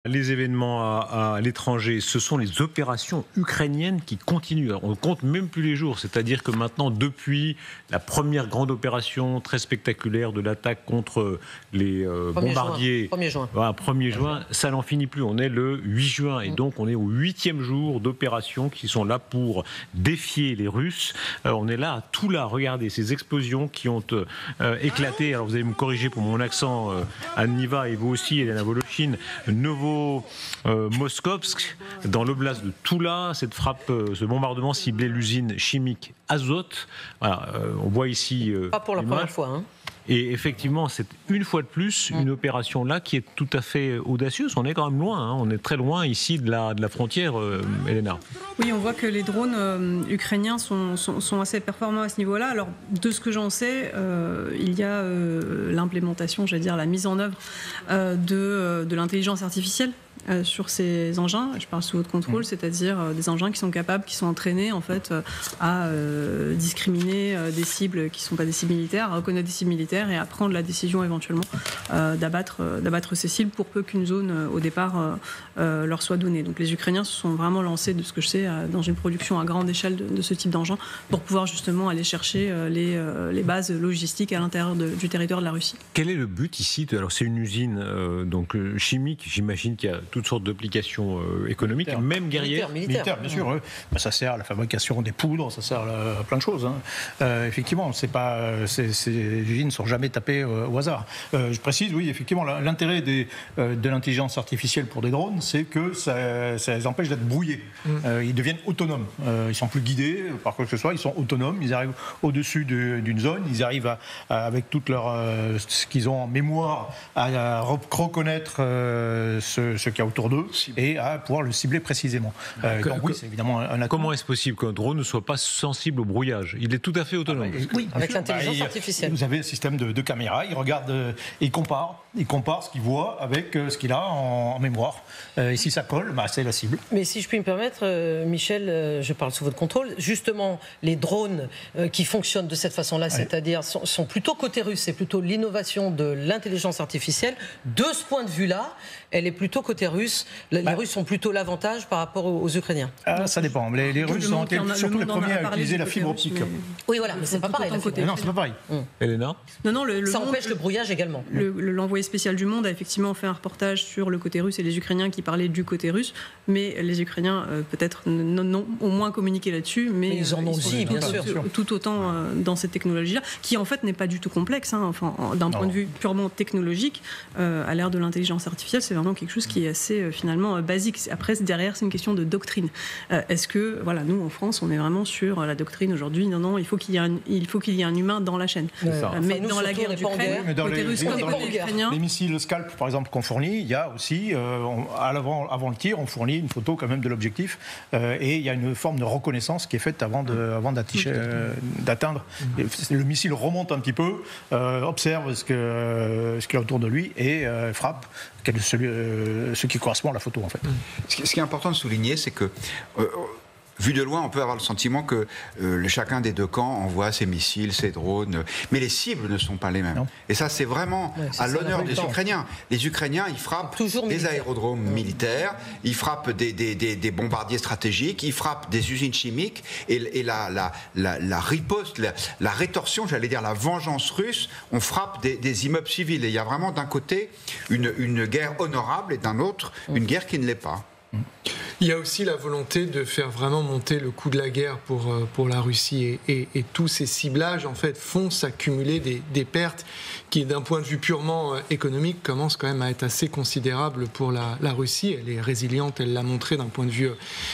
Les événements à l'étranger, ce sont les opérations ukrainiennes qui continuent. Alors, on ne compte même plus les jours, c'est-à-dire que maintenant, depuis la première grande opération très spectaculaire de l'attaque contre les bombardiers, 1er juin. Voilà, 1er juin, ça n'en finit plus. On est le 8 juin et donc on est au 8e jour d'opérations qui sont là pour défier les Russes. On est là, tout là, regardez ces explosions qui ont éclaté. Alors vous allez me corriger pour mon accent, Anne Niva et vous aussi, Elena Voloshin, Moskovsk, dans l'oblast de Toula, cette frappe, ce bombardement ciblait l'usine chimique Azot. Voilà, on voit ici. Pas pour la première fois. Hein. Et effectivement, c'est une fois de plus une opération là qui est tout à fait audacieuse. On est quand même loin, hein. On est très loin ici de la frontière, Elena. Oui, on voit que les drones ukrainiens sont assez performants à ce niveau-là. Alors, de ce que j'en sais, il y a l'implémentation, j'allais dire la mise en œuvre de l'intelligence artificielle sur ces engins. Je parle sous votre contrôle, c'est-à-dire des engins qui sont capables, qui sont entraînés en fait à discriminer des cibles qui ne sont pas des cibles militaires, à reconnaître des cibles militaires et à prendre la décision éventuellement d'abattre ces cibles pour peu qu'une zone au départ leur soit donnée. Donc les Ukrainiens se sont vraiment lancés, de ce que je sais, dans une production à grande échelle de ce type d'engin pour pouvoir justement aller chercher les bases logistiques à l'intérieur du territoire de la Russie. Quel est le but ici Alors c'est une usine chimique, j'imagine qu'il y a toutes sortes d'applications économiques, militaire. Même guerrières. Militaire, bien sûr. Ça sert à la fabrication des poudres, ça sert à plein de choses. Hein. Effectivement, ces usines ne sont jamais tapées au hasard. Je précise, oui, effectivement, l'intérêt de l'intelligence artificielle pour des drones, c'est que ça les empêche d'être brouillés. Ils deviennent autonomes. Ils ne sont plus guidés par quoi que ce soit, ils sont autonomes. Ils arrivent au-dessus d'une zone, ils arrivent avec tout ce qu'ils ont en mémoire à reconnaître ce qu'il y a autour d'eux et à pouvoir le cibler précisément. Donc oui, c'est évidemment un atout. Comment est-ce possible qu'un drone ne soit pas sensible au brouillage? Il est tout à fait autonome. Oui, avec l'intelligence artificielle. Vous avez un système de caméra, il regarde, il compare ce qu'il voit avec ce qu'il a en mémoire. Et si ça colle, c'est la cible. Mais si je puis me permettre, Michel, je parle sous votre contrôle, justement, les drones qui fonctionnent de cette façon-là, c'est-à-dire sont plutôt côté russe, c'est plutôt l'innovation de l'intelligence artificielle. De ce point de vue-là, elle est plutôt côté russe. Les Russes ont plutôt l'avantage par rapport aux Ukrainiens. Ça dépend. Les Russes ont été surtout les premiers à utiliser la fibre optique. Oui, voilà, mais c'est pas pareil. Non, c'est pas pareil. Elena? Non, ça empêche le brouillage également. L'envoyé spécial du Monde a effectivement fait un reportage sur le côté russe et les Ukrainiens qui parlaient du côté russe, mais les Ukrainiens peut-être non, au moins communiqué là-dessus, mais ils en ont aussi, bien sûr. Tout autant dans cette technologie-là, qui en fait n'est pas du tout complexe. Enfin, d'un point de vue purement technologique, à l'ère de l'intelligence artificielle, c'est vraiment quelque chose qui est assez finalement basique. Après, derrière, c'est une question de doctrine. Est-ce que, voilà, nous en France, on est vraiment sur la doctrine aujourd'hui? Non, il faut qu'il y ait un humain dans la chaîne. Mais dans la guerre d'Ukraine, côté russe comme côté ukrainien, les missiles Scalp, par exemple, qu'on fournit, il y a aussi, avant le tir, on fournit une photo quand même de l'objectif, et il y a une forme de reconnaissance qui est faite avant d'atteindre. Le missile remonte un petit peu, observe ce qu'il y a autour de lui et frappe ce qui correspond à la photo, en fait. Ce qui est important de souligner, c'est que vu de loin, on peut avoir le sentiment que chacun des deux camps envoie ses missiles, ses drones, mais les cibles ne sont pas les mêmes. Non. Et ça, c'est vraiment à l'honneur des Ukrainiens. Les Ukrainiens, ils frappent des aérodromes militaires, ils frappent des bombardiers stratégiques, ils frappent des usines chimiques, et la riposte, la rétorsion, j'allais dire la vengeance russe, on frappe des immeubles civils. Et il y a vraiment d'un côté une guerre honorable et d'un autre une guerre qui ne l'est pas. Il y a aussi la volonté de faire vraiment monter le coût de la guerre pour la Russie et tous ces ciblages en fait font s'accumuler des pertes qui d'un point de vue purement économique commencent quand même à être assez considérables pour la Russie. Elle est résiliente, elle l'a montré d'un point de vue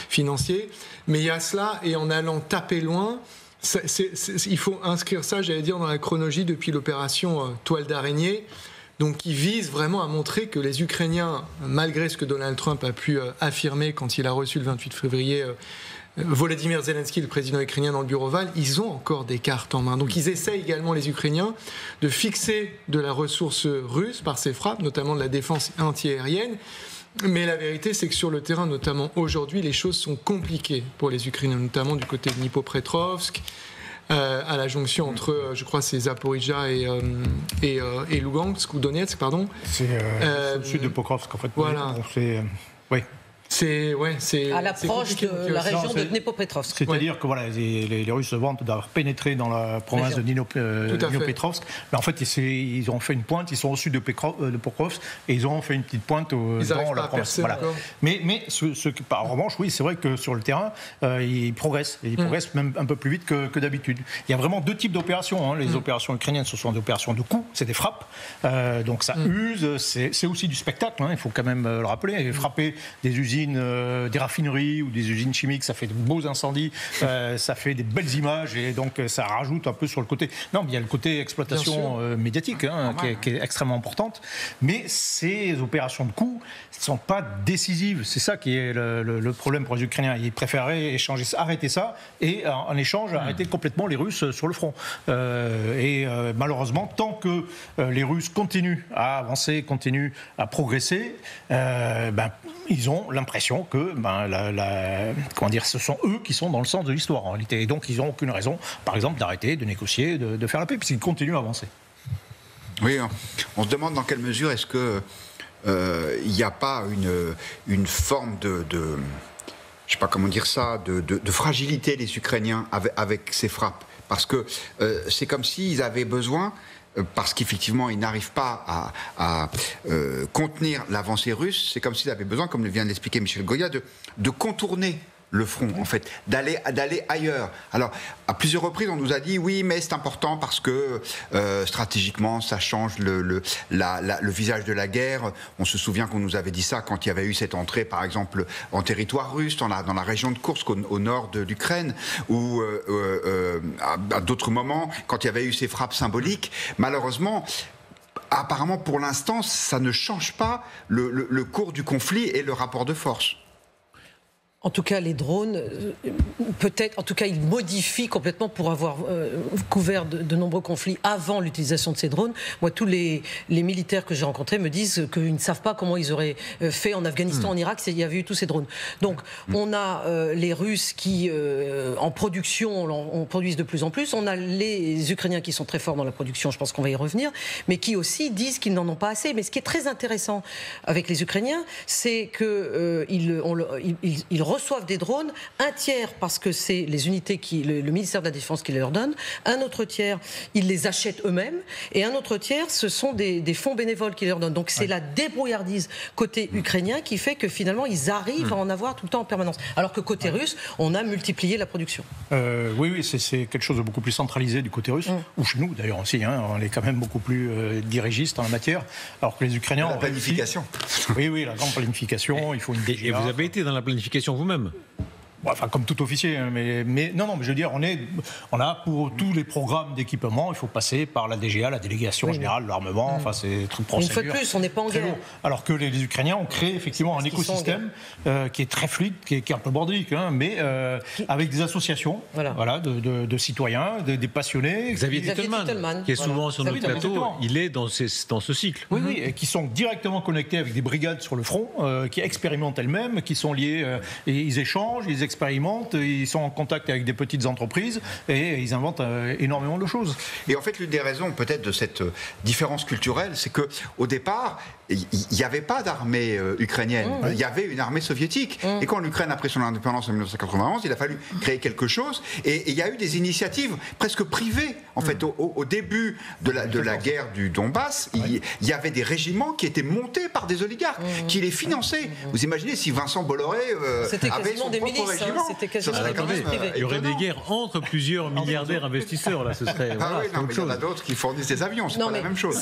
financier, mais il y a cela et en allant taper loin, il faut inscrire ça, j'allais dire, dans la chronologie depuis l'opération Toile d'araignée. Donc, ils visent vraiment à montrer que les Ukrainiens, malgré ce que Donald Trump a pu affirmer quand il a reçu le 28 février Volodymyr Zelensky, le président ukrainien, dans le bureau ovale, ils ont encore des cartes en main. Donc, ils essayent également, les Ukrainiens, de fixer de la ressource russe par ces frappes, notamment de la défense antiaérienne. Mais la vérité, c'est que sur le terrain, notamment aujourd'hui, les choses sont compliquées pour les Ukrainiens, notamment du côté de Dnipropetrovsk, à la jonction entre, je crois, c'est Zaporizhzhia et Lugansk ou Donetsk, pardon. C'est au sud de Pokrovsk, en fait. Voilà. Oui. C'est à l'approche de la région de Dnipropetrovsk. C'est-à-dire que voilà, les Russes se vantent d'avoir pénétré dans la province de Dnipropetrovsk. Mais en fait, ils ont fait une pointe, ils sont au sud de Pokrovsk et ils ont fait une petite pointe dans la province. Voilà. Mais en revanche, oui, c'est vrai que sur le terrain, ils progressent. Et ils progressent même un peu plus vite que d'habitude. Il y a vraiment deux types d'opérations. Les opérations ukrainiennes, ce sont des opérations de coups, c'est des frappes. Donc ça use, c'est aussi du spectacle, il faut quand même le rappeler. Frapper des usines, des raffineries ou des usines chimiques, ça fait de beaux incendies, ça fait des belles images et donc ça rajoute un peu sur le côté. Non, mais il y a le côté exploitation médiatique qui est extrêmement importante. Mais ces opérations de coups ne sont pas décisives. C'est ça qui est le problème pour les Ukrainiens. Ils préféraient arrêter ça et en échange arrêter complètement les Russes sur le front. Malheureusement, tant que les Russes continuent à avancer, continuent à progresser, ils ont l'impression que ce sont eux qui sont dans le sens de l'histoire en réalité. Et donc ils n'ont aucune raison, par exemple, d'arrêter, de négocier, de faire la paix, puisqu'ils continuent à avancer. Oui, on se demande dans quelle mesure est-ce que il n'y a pas une forme de je sais pas comment dire ça, de fragilité des Ukrainiens avec ces frappes. Parce que c'est comme s'ils avaient besoin, parce qu'effectivement ils n'arrivent pas à contenir l'avancée russe, c'est comme s'ils avaient besoin, comme vient de l'expliquer Michel Goya, de contourner le front, en fait, d'aller ailleurs. Alors, à plusieurs reprises, on nous a dit oui, mais c'est important parce que stratégiquement, ça change le visage de la guerre. On se souvient qu'on nous avait dit ça quand il y avait eu cette entrée, par exemple, en territoire russe, dans la région de Koursk, au nord de l'Ukraine, ou à d'autres moments, quand il y avait eu ces frappes symboliques. Malheureusement, apparemment, pour l'instant, ça ne change pas le cours du conflit et le rapport de force. En tout cas, les drones, peut-être, en tout cas, ils modifient complètement pour avoir couvert de nombreux conflits avant l'utilisation de ces drones. Moi, tous les militaires que j'ai rencontrés me disent qu'ils ne savent pas comment ils auraient fait en Afghanistan, en Irak, s'il y avait eu tous ces drones. Donc, on a les Russes qui, en production, on produisent de plus en plus. On a les Ukrainiens qui sont très forts dans la production, je pense qu'on va y revenir, mais qui aussi disent qu'ils n'en ont pas assez. Mais ce qui est très intéressant avec les Ukrainiens, c'est qu'ils reçoivent des drones, un tiers parce que c'est les unités le ministère de la Défense qui les leur donne, un autre tiers, ils les achètent eux-mêmes, et un autre tiers, ce sont des fonds bénévoles qui les leur donnent. Donc c'est la débrouillardise côté ukrainien qui fait que finalement ils arrivent à en avoir tout le temps en permanence. Alors que côté russe, on a multiplié la production. Oui, c'est quelque chose de beaucoup plus centralisé du côté russe, ou chez nous d'ailleurs aussi, on est quand même beaucoup plus dirigistes en la matière, alors que les Ukrainiens... La planification. Oui, la grande planification, il faut une DGA. Et vous avez été dans la planification vous-même? Enfin, comme tout officier, mais non, mais je veux dire, on a pour tous les programmes d'équipement, il faut passer par la DGA, la délégation générale de l'armement, enfin c'est des trucs procédures. Une fois de plus, on n'est pas en guerre. Alors que les Ukrainiens ont créé effectivement un écosystème qui est très fluide, qui est un peu bordélique, mais avec des associations de citoyens, des passionnés. Xavier Titelman, qui est souvent sur notre plateau, il est dans ce cycle. Oui, et qui sont directement connectés avec des brigades sur le front, qui expérimentent elles-mêmes, qui sont liés, et ils échangent, ils expérimentent, ils sont en contact avec des petites entreprises et ils inventent énormément de choses. Et en fait, l'une des raisons peut-être de cette différence culturelle, c'est qu'au départ, il n'y avait pas d'armée ukrainienne, il y avait une armée soviétique. Et quand l'Ukraine a pris son indépendance en 1991, il a fallu créer quelque chose. Et il y a eu des initiatives presque privées. En fait, au début de la guerre du Donbass, il y avait des régiments qui étaient montés par des oligarques, qui les finançaient. Vous imaginez si Vincent Bolloré avait son propre régiment. C'était quasiment des milices privées. Il y aurait des guerres entre plusieurs milliardaires investisseurs, là, ce serait... mais il y en a d'autres qui fournissent des avions, c'est pas la même chose.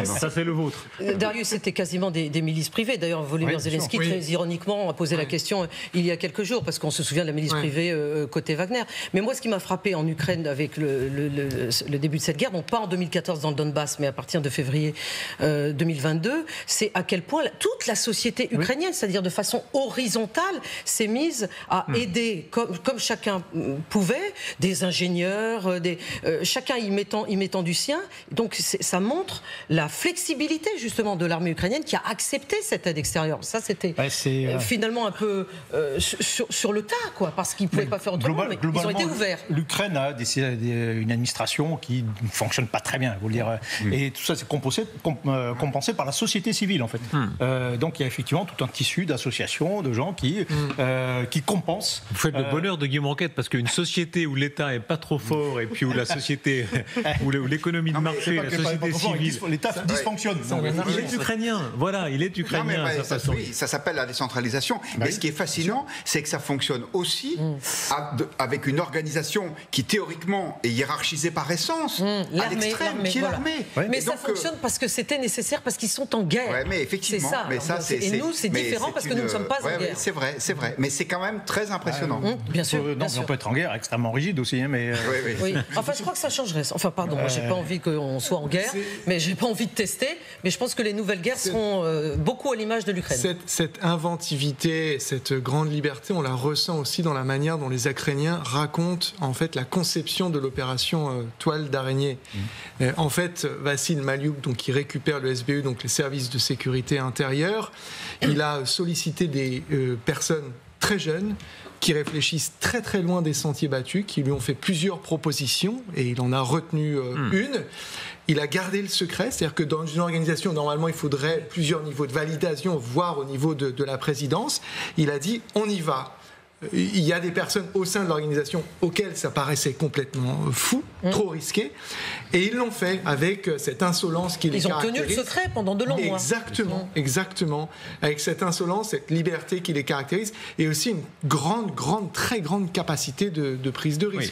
Ça, c'est le vôtre. Darius, c'était quasiment des milices privées. D'ailleurs, Volodymyr Zelensky, très ironiquement, a posé la question il y a quelques jours, parce qu'on se souvient de la milice privée côté Wagner. Mais moi, ce qui m'a frappé en Ukraine avec le début de cette guerre, donc pas en 2014 dans le Donbass, mais à partir de février 2022, c'est à quel point toute la société ukrainienne, c'est-à-dire de façon horizontale, s'est mise à aider comme chacun pouvait, des ingénieurs, chacun y mettant du sien. Donc ça montre la flexibilité justement de l'armée ukrainienne qui a accepté cette aide extérieure. Ça c'était finalement un peu sur le tas, quoi, parce qu'ils ne pouvaient pas faire autrement, mais ils ont été ouverts. L'Ukraine a une administration qui ne fonctionne pas très bien, vous le dire. Et tout ça c'est compensé par la société civile en fait. Donc il y a effectivement tout un tissu d'associations, de gens qui compensent. Vous faites le bonheur de Guillaume Enquête, parce qu'une société où l'État est pas trop fort et puis où la société, où l'économie de marché, la société civile, l'État dysfonctionne. Il est ukrainien. Voilà, il est ukrainien. Ça s'appelle la décentralisation. Mais ce qui est fascinant, c'est que ça fonctionne aussi avec une organisation qui théoriquement est hiérarchisée par essence à l'extrême, qui est l'armée. Mais ça fonctionne parce que c'était nécessaire, parce qu'ils sont en guerre. Ouais, mais effectivement. Et nous, c'est différent parce que nous ne sommes pas en guerre. C'est vrai. Mais c'est quand même très impressionnant. Bien sûr. On peut être en guerre, extrêmement rigide aussi, mais. Oui. Enfin, je crois que ça changerait. Enfin, pardon, moi, j'ai pas envie qu'on soit en guerre, mais j'ai pas envie de tester. Mais je pense que les nouvelles guerres seront beaucoup à l'image de l'Ukraine. Cette inventivité, cette grande liberté, on la ressent aussi dans la manière dont les Ukrainiens racontent en fait la conception de l'opération Toile d'araignée. En fait, Vassil Maliouk, donc qui récupère le SBU, donc les services de sécurité intérieure, il a sollicité des personnes très jeunes qui réfléchissent très très loin des sentiers battus, qui lui ont fait plusieurs propositions et il en a retenu une. Il a gardé le secret, c'est-à-dire que dans une organisation, normalement, il faudrait plusieurs niveaux de validation, voire au niveau de la présidence. Il a dit, on y va. Il y a des personnes au sein de l'organisation auxquelles ça paraissait complètement fou, trop risqué, et ils l'ont fait avec cette insolence qui les caractérise. Ils ont tenu le secret pendant de longs mois. Exactement, avec cette insolence, cette liberté qui les caractérise, et aussi une très grande capacité de prise de risque.